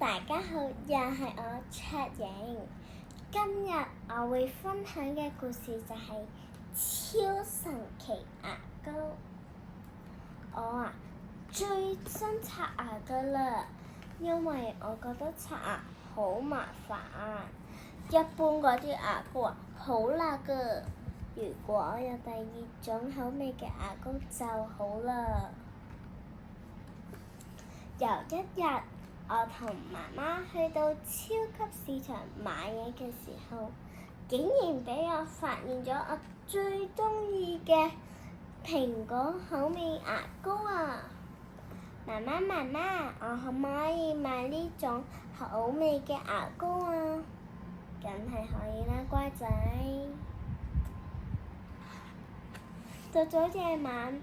大家好，又係我卓瑩。今日我會分享嘅故事就係超神奇牙膏。我最憎刷牙噶啦，因為我覺得刷牙好麻煩。一般嗰啲牙膏好辣噶，如果有第二種口味嘅牙膏就好啦。有一日，我同媽媽去到超級市場買嘢嘅時候，竟然俾我發現咗我最鍾意嘅蘋果口味牙膏啊！媽媽，我可唔可以買呢種口味嘅牙膏啊？梗係可以啦，乖仔。到咗夜晚，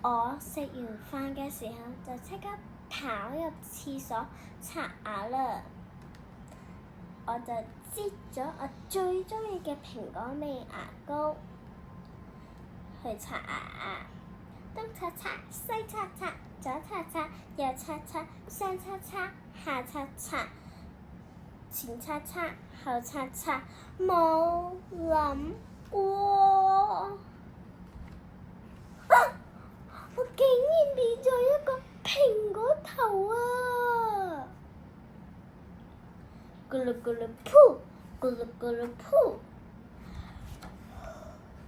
我食完飯嘅時候就即刻跑入廁所刷牙啦！我就擠咗我最鍾意嘅蘋果味牙膏去刷牙，東刷刷，西刷刷，左刷刷，右刷刷，上刷刷，下刷刷，前刷刷，後刷刷，冇諗過。我竟然變咗一個蘋果頭啊！咕嚕咕嚕噗，咕嚕咕嚕噗。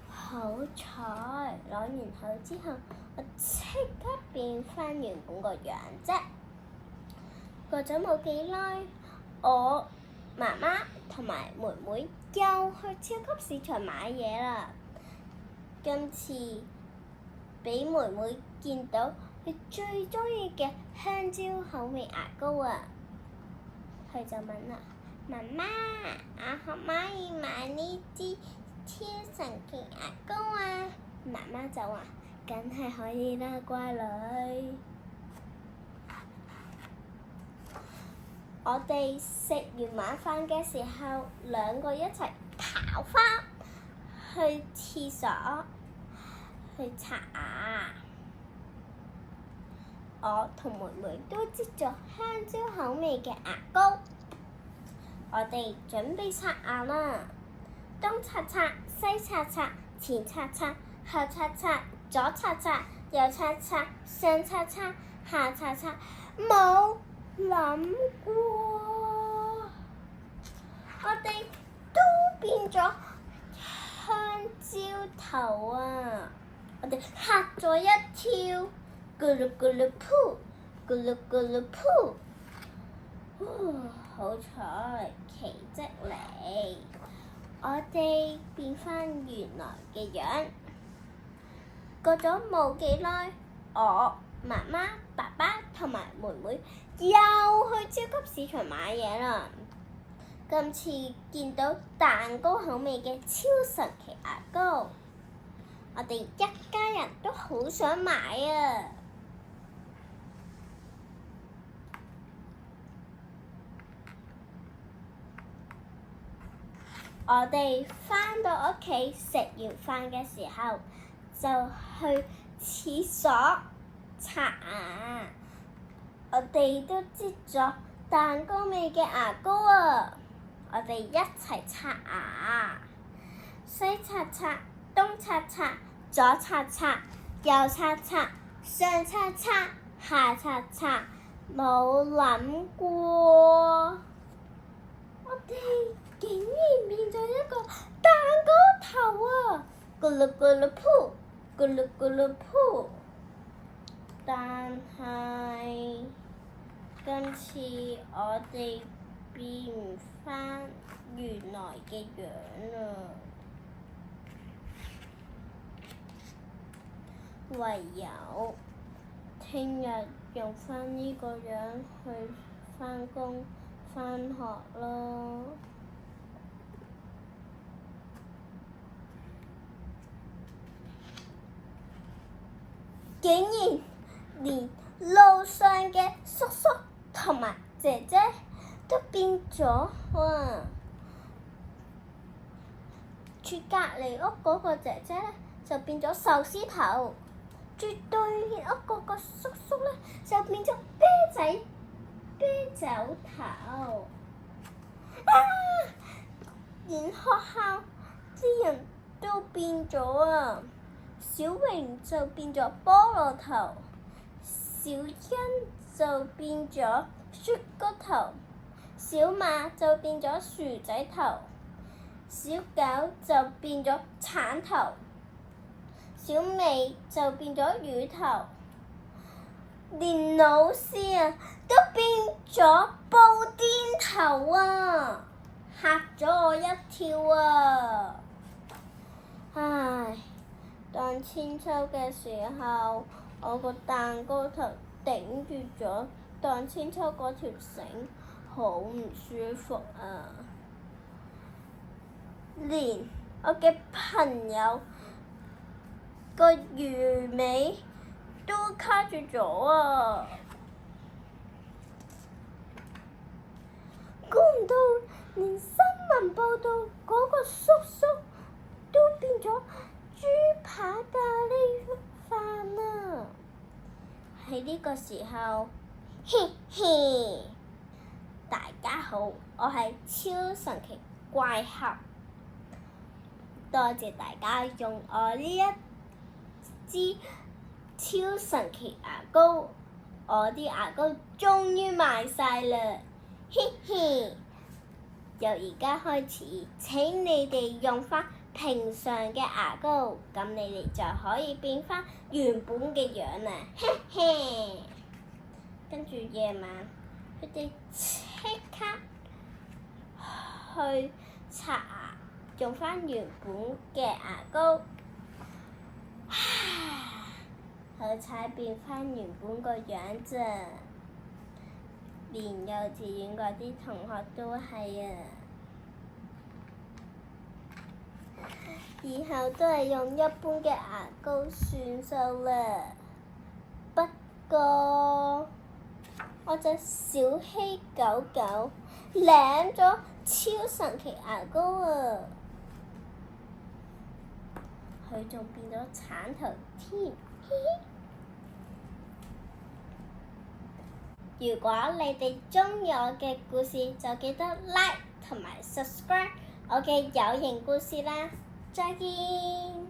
好彩攞完口之後，我即刻變返原本個樣啫。過咗冇幾耐，我媽媽同埋妹妹又去超級市場買嘢啦。今次俾妹妹見到佢最鍾意嘅香蕉口味牙膏啊！佢就問啦：媽媽，我可唔可以買呢支超神奇牙膏啊？媽媽就話：梗係可以啦，乖女。我哋食完晚飯嘅時候，兩個一齊跑返去廁所去刷牙。我同妹妹都擠咗香蕉口味嘅牙膏。我哋準備刷牙啦，東刷刷，西刷刷，前刷刷，後刷刷，左刷刷，右刷刷，上刷刷，下刷刷，冇諗過，我哋都變咗香蕉頭啊！我哋嚇咗一跳，咕嚕咕嚕噗，咕嚕咕嚕噗。好彩，奇蹟嚟！我哋變返原來嘅樣。過咗冇幾耐，我媽媽、爸爸同埋妹妹又去超級市場買嘢啦。今次見到蛋糕口味嘅超神奇牙膏，我哋一家人都好想買啊！我哋返到屋企食完飯嘅時候，就去廁所刷牙。我哋都擠咗蛋糕味嘅牙膏啊！我哋一齊刷牙，西刷刷，東刷刷，左刷刷，右刷刷，上刷刷，下刷刷，冇諗過，我哋竟然變咗一個蛋糕頭啊！咕嚕咕嚕噗，咕嚕咕嚕噗。但係今次我哋變唔返原來嘅樣啦，唯有聽日用返呢個樣去返工返學咯。竟然連路上嘅叔叔同埋姐姐都變咗啊！住隔離屋嗰個姐姐咧就變咗壽司頭，住對面屋嗰個叔叔咧就變咗啤走頭。連學校啲人都變咗啊！小榮就變咗菠蘿頭，小欣就變咗雪糕頭，小馬就變咗薯仔頭，小狗就變咗橙頭，小美就變咗魚頭，連老師啊都變咗布甸頭啊！嚇咗我一跳啊！唉，當千秋嘅時候，我個蛋糕頭頂住咗當千秋嗰條繩，好唔舒服啊！連我嘅朋友個魚尾都卡住咗啊！估唔到連新聞報道嗰個叔叔都變咗豬扒咖喱飯啊！喺呢個時候，嘻嘻，大家好，我係超神奇怪俠，多謝大家用我呢一支超神奇牙膏，我啲牙膏終於賣晒啦！嘻嘻，由而家開始，請你哋用返平常嘅牙膏，咁你哋就可以變返原本嘅樣啦！嘿嘿，跟住夜晚，佢哋即刻去刷牙，用返原本嘅牙膏，佢才變返原本個樣咋。連幼稚園嗰啲同學都係啊，以後都係用一般嘅牙膏算數啦。不過我隻小希狗狗領咗超神奇牙膏啊！佢仲變咗橙頭添。如果你哋鍾意我嘅故事，就記得 like 同埋 subscribe 我嘅有型故事啦！再見。